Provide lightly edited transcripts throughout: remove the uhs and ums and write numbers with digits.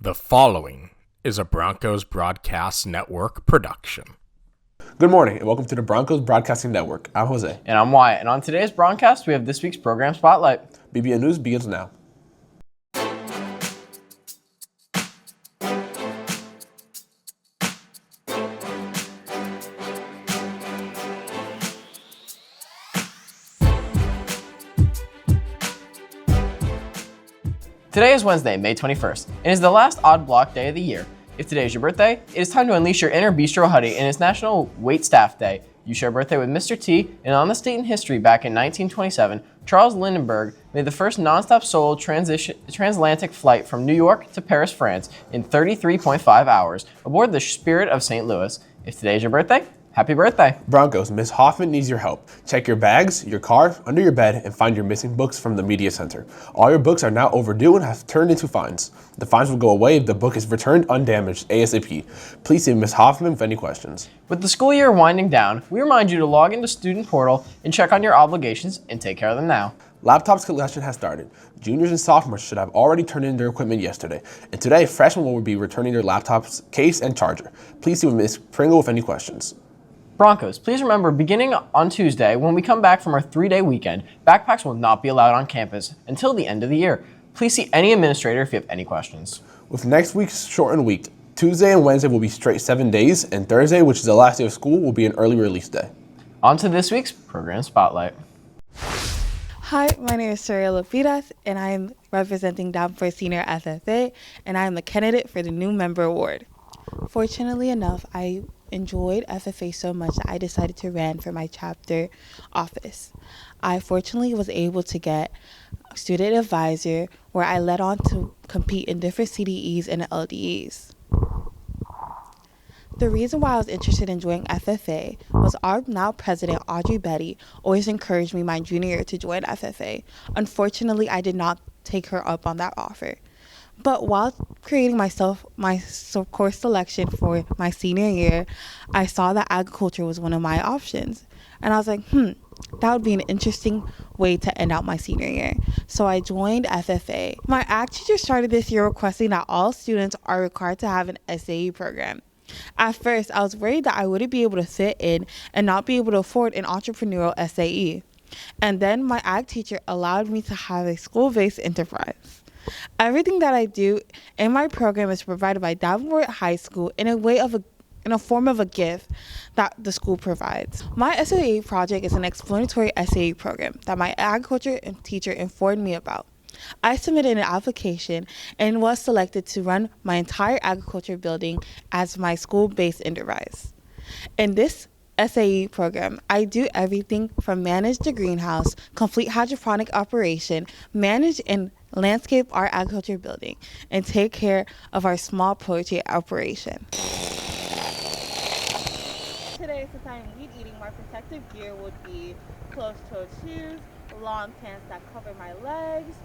The following is a Broncos Broadcast Network production. Good morning and welcome to the Broncos Broadcasting Network. I'm Jose. And I'm Wyatt. And on today's broadcast, we have this week's program spotlight. BBN News begins now. Today is Wednesday, May 21st, and is the last odd block day of the year. If today is your birthday, it is time to unleash your inner bistro huddy, and it's National Wait Staff Day. You share a birthday with Mr. T, and on this date in history, back in 1927, Charles Lindbergh made the first nonstop solo transatlantic flight from New York to Paris, France in 33.5 hours aboard the Spirit of St. Louis. If today is your birthday, happy birthday. Broncos, Ms. Hoffman needs your help. Check your bags, your car, under your bed, and find your missing books from the media center. All your books are now overdue and have turned into fines. The fines will go away if the book is returned undamaged ASAP. Please see Ms. Hoffman with any questions. With the school year winding down, we remind you to log into Student Portal and check on your obligations and take care of them now. Laptops collection has started. Juniors and sophomores should have already turned in their equipment yesterday. And today, freshmen will be returning their laptops, case, and charger. Please see Ms. Pringle with any questions. Broncos, please remember, beginning on Tuesday, when we come back from our 3-day weekend, backpacks will not be allowed on campus until the end of the year. Please see any administrator if you have any questions. With next week's shortened week, Tuesday and Wednesday will be straight 7 days, and Thursday, which is the last day of school, will be an early release day. On to this week's program spotlight. Hi, my name is Soraya Lopitas, and I am representing Davenport Senior FFA, and I am the candidate for the new member award. Fortunately enough, I enjoyed FFA so much that I decided to run for my chapter office. I fortunately was able to get a student advisor where I led on to compete in different CDEs and LDEs. The reason why I was interested in joining FFA was our now president, Audrey Betty, always encouraged me my junior year to join FFA. Unfortunately, I did not take her up on that offer. But while creating my course selection for my senior year, I saw that agriculture was one of my options. And I was like, that would be an interesting way to end out my senior year. So I joined FFA. My ag teacher started this year requesting that all students are required to have an SAE program. At first, I was worried that I wouldn't be able to fit in and not be able to afford an entrepreneurial SAE. And then my ag teacher allowed me to have a school-based enterprise. Everything that I do in my program is provided by Davenport High School in a form of a gift that the school provides. My SAE project is an exploratory SAE program that my agriculture teacher informed me about. I submitted an application and was selected to run my entire agriculture building as my school-based enterprise. In this SAE program, I do everything from manage the greenhouse, complete hydroponic operation, manage and landscape our agriculture building, and take care of our small poultry operation. Today, since I am weed eating, my protective gear would be closed-toed shoes, long pants that cover my legs,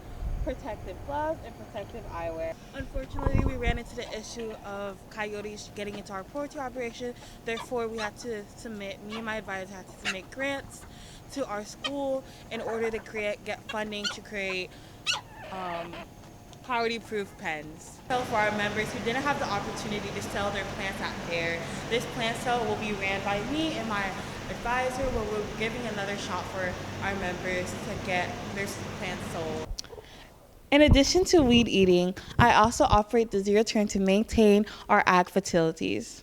protective gloves, and protective eyewear. Unfortunately, we ran into the issue of coyotes getting into our poultry operation. Therefore, me and my advisor had to submit grants to our school in order to get funding to create coyote-proof pens. So for our members who didn't have the opportunity to sell their plants at fair, this plant sale will be ran by me and my advisor, where we're giving another shot for our members to get their plants sold. In addition to weed eating, I also operate the Zero Turn to maintain our ag facilities.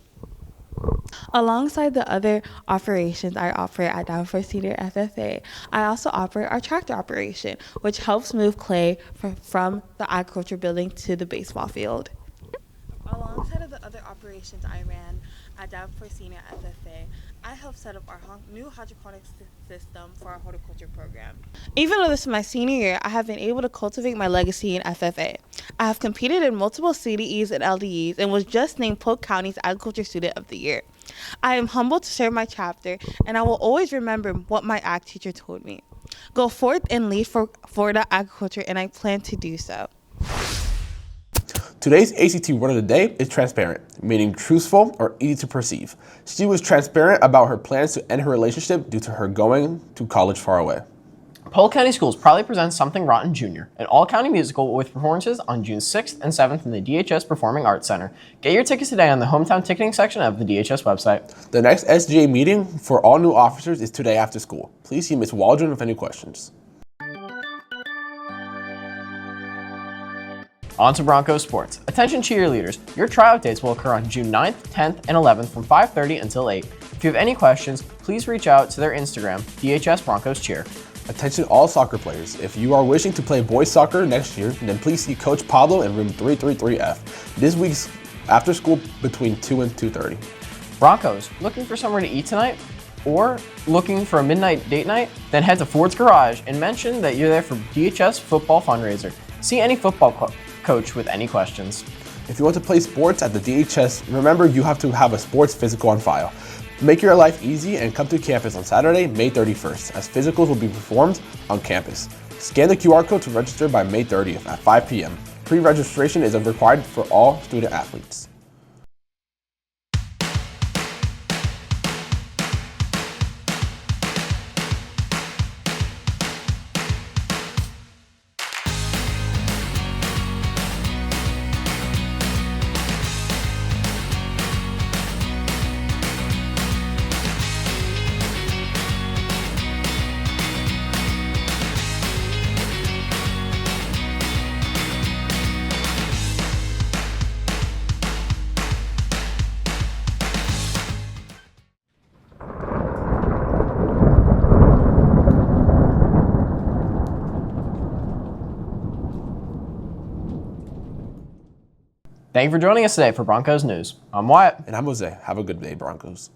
Alongside the other operations I operate at Davenport Senior FFA, I also operate our tractor operation, which helps move clay from the agriculture building to the baseball field. Alongside of the other operations I ran at Davenport Senior FFA, I helped set up our new hydroponics system for our horticulture program. Even though this is my senior year, I have been able to cultivate my legacy in FFA. I have competed in multiple CDEs and LDEs and was just named Polk County's Agriculture Student of the Year. I am humbled to serve my chapter, and I will always remember what my ag teacher told me. Go forth and lead for Florida agriculture, and I plan to do so. Today's ACT word of the day is transparent, meaning truthful or easy to perceive. She was transparent about her plans to end her relationship due to her going to college far away. Polk County Schools proudly presents Something Rotten Jr., an all-county musical with performances on June 6th and 7th in the DHS Performing Arts Center. Get your tickets today on the hometown ticketing section of the DHS website. The next SGA meeting for all new officers is today after school. Please see Ms. Waldron with any questions. On to Broncos sports. Attention cheerleaders, your tryout dates will occur on June 9th, 10th, and 11th from 5:30 until 8. If you have any questions, please reach out to their Instagram, DHS Broncos Cheer. Attention all soccer players. If you are wishing to play boys soccer next year, then please see Coach Pablo in room 333F. This week's after school between 2 and 2:30. Broncos, looking for somewhere to eat tonight? Or looking for a midnight date night? Then head to Ford's Garage and mention that you're there for DHS football fundraiser. See any football coach with any questions. If you want to play sports at the DHS, remember you have to have a sports physical on file. Make your life easy and come to campus on Saturday, May 31st, as physicals will be performed on campus. Scan the QR code to register by May 30th at 5 p.m. Pre-registration is required for all student athletes. Thank you for joining us today for Broncos News. I'm Wyatt. And I'm Jose. Have a good day, Broncos.